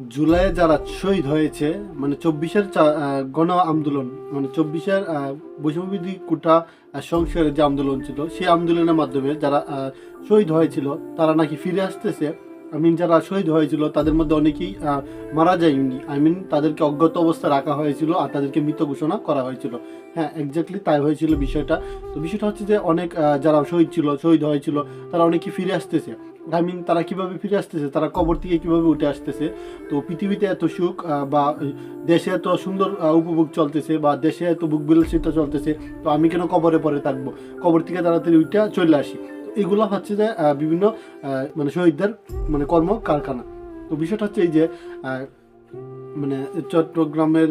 জুলাইয়ে যারা শহীদ হয়েছে, মানে 24-এর গণ আন্দোলন, মানে 24-এর বৈষম্যবিধি কোটা সংস্কারের যে আন্দোলন ছিল, সেই আন্দোলনের মাধ্যমে যারা শহীদ হয়েছিল তারা নাকি ফিরে আসতেছে। যারা শহীদ হয়েছিল তাদের মধ্যে অনেকেই মারা যায়নি। তাদেরকে অজ্ঞাত অবস্থায় রাখা হয়েছিল আর তাদেরকে মৃত ঘোষণা করা হয়েছিল। হ্যাঁ, এক্স্যাক্টলি তাই হয়েছিল বিষয়টা। তো বিষয়টা হচ্ছে যে অনেক যারা শহীদ হয়েছিল তারা অনেকেই ফিরে আসতেছে। তারা কিভাবে ফিরে আসতেছে, তারা কবর থেকে কিভাবে উঠে আসতেছে। তো পৃথিবীতে এত সুখ বা দেশে এত সুন্দর উপভোগ চলতেছে, বা দেশে এত বুক বিলাসিতা চলতেছে, তো আমি কেন কবরে পরে থাকবো? কবর থেকে তাড়াতাড়ি উঠে চলে আসি। তো এগুলো হচ্ছে যে বিভিন্ন মানে শহীদদের মানে কর্ম কারখানা। তো বিষয়টা হচ্ছে এই যে মানে চট্টগ্রামের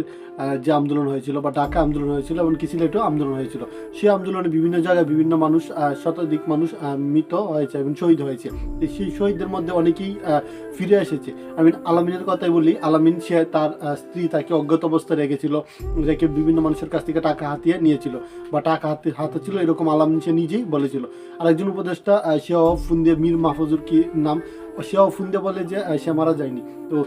যে আন্দোলন হয়েছিল বা ঢাকা আন্দোলন হয়েছিল, এমনকি সিলেটেও আন্দোলন হয়েছিল, সেই আন্দোলনে বিভিন্ন জায়গায় বিভিন্ন মানুষ, শতাধিক মানুষ মৃত হয়েছে এবং শহীদ হয়েছে। সেই শহীদদের মধ্যে অনেকেই ফিরে এসেছে। আলামিনের কথাই বলি, আলামিন সে তার স্ত্রী তাকে অজ্ঞাত অবস্থায় রেখেছিল, রেখে বিভিন্ন মানুষের কাছ থেকে টাকা হাতিয়ে নিয়েছিল বা টাকা হাতে ছিল, এরকম আলামিন সে নিজেই বলেছিল। আরেকজন উপদেষ্টা সেও ফোন দিয়ে, মীর মাহফুজুর কি নাম, সেও ফোন দিয়ে বলে যে সে মারা যায়নি। তো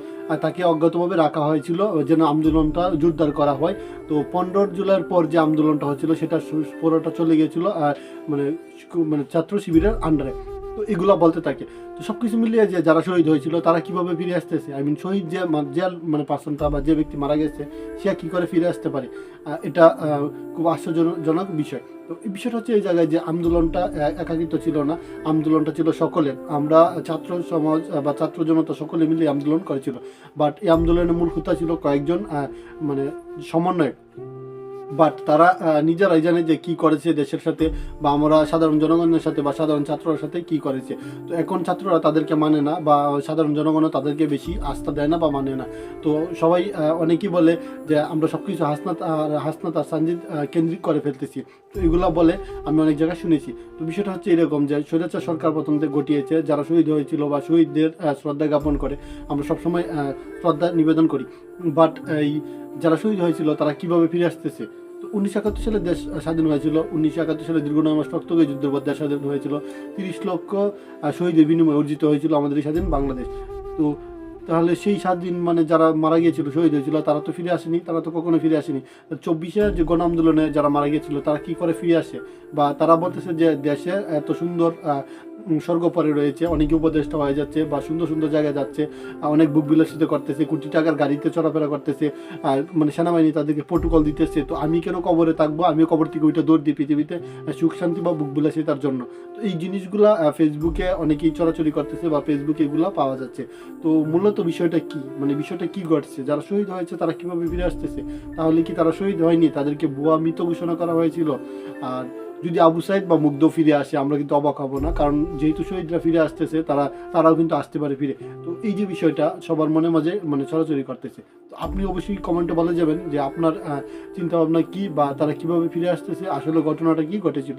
তাকে অজ্ঞাতভাবে রাখা হয়েছিল যেন আন্দোলনটা জোরদার করা হয়। তো 15 জুলাইয়ের পর যে আন্দোলনটা হয়েছিল সেটা পুরোটা চলে গিয়েছিল মানে মানে ছাত্র শিবিরের আন্ডারে। তো এগুলা বলতে থাকে। তো সবকিছু মিলিয়ে যে যারা শহীদ হয়েছিল তারা কিভাবে ফিরে আসতেছে, শহীদ যে মানে পার্সনটা বা যে ব্যক্তি মারা গেছে সে কি করে ফিরে আসতে পারে, এটা খুব আশ্চর্যজনক বিষয়। তো এই বিষয়টা হচ্ছে এই জায়গায় যে আন্দোলনটা একাকিত্ব ছিল না, আন্দোলনটা ছিল সকলের। আমরা ছাত্র সমাজ বা ছাত্র জনতা সকলে মিলে আন্দোলন করেছিল। বাট এই আন্দোলনের মূল হোতা ছিল কয়েকজন মানে সমন্বয়ক। বাট তারা নিজেরাই জানে যে কি করেছে দেশের সাথে, বা আমরা সাধারণ জনগণের সাথে বা সাধারণ ছাত্রর সাথে কি করেছে। তো এখন ছাত্ররা তাদেরকে মানে না, বা সাধারণ জনগণও তাদেরকে বেশি আস্থা দেয় না বা মানে না। তো সবাই অনেকেই বলে যে আমরা সব কিছু হাসনাত আর সানজিদ কেন্দ্রিক করে ফেলতেছি। তো এগুলো বলে আমি অনেক জায়গায় শুনেছি। তো বিষয়টা হচ্ছে এরকম যে স্বৈরাচার সরকার প্রথম থেকে ঘটিয়েছে, যারা শহীদ হয়েছিল বা শহীদদের শ্রদ্ধা জ্ঞাপন করে আমরা সবসময় শ্রদ্ধা নিবেদন করি। বাট এই যারা শহীদ হয়েছিল তারা কিভাবে ফিরে আসতেছে? তো 1971 সালে দেশ স্বাধীন হয়েছিল। 1971 সালে দীর্ঘ 9 মাস রক্তক্ষয়ী যুদ্ধের পর দেশ স্বাধীন হয়েছিল। 30 লক্ষ শহীদের বিনিময়ে অর্জিত হয়েছিল আমাদের এই স্বাধীন বাংলাদেশ। তো তাহলে সেই স্বাধীন মানে যারা মারা গিয়েছিল, শহীদ হয়েছিল, তারা তো ফিরে আসেনি, তারা তো কখনো ফিরে আসেনি। 24-এর যে গণ আন্দোলনে যারা মারা গিয়েছিল তারা কি করে ফিরে আসে? বা তারা বলতেছে যে দেশে এত সুন্দর স্বর্গ পরে রয়েছে, অনেকে উপদেষ্টা হয়ে যাচ্ছে বা সুন্দর সুন্দর জায়গায় যাচ্ছে, অনেক বুক বিলাসিত করতেছে, কোটি টাকার গাড়িতে চলাফেরা করতেছে, মানে সেনাবাহিনী তাদেরকে প্রোটোকল দিতেছে। তো আমি কেন কবরে থাকবো? আমিও কবর থেকে ওইটা দৌড় দিই পৃথিবীতে সুখ শান্তি বা বুক বিলাসিতার জন্য। তো এই জিনিসগুলা ফেসবুকে অনেকেই চলাচলি করতেছে বা ফেসবুকে এগুলো পাওয়া যাচ্ছে। তো মূলত বিষয়টা কি, মানে বিষয়টা কি ঘটছে? যারা শহীদ হয়েছে তারা কিভাবে ফিরে আসতেছে? তাহলে কি তারা শহীদ হয়নি, তাদেরকে ভুয়া মৃত ঘোষণা করা হয়েছিল? আর যদি আবু সাইদ বা মুগ্ধ ফিরে আসে আমরা কিন্তু অবাক হব না, কারণ যেহেতু শহীদরা ফিরে আসতেছে তারাও কিন্তু আসতে পারে ফিরে। তো এই যে বিষয়টা সবার মনে মাঝে মানে ছড়াছড়ি করতেছে। তো আপনি অবশ্যই কমেন্টে বলে যাবেন যে আপনার চিন্তা ভাবনা কি, বা তারা কিভাবে ফিরে আসতেছে, আসলে ঘটনাটা কি ঘটেছিল।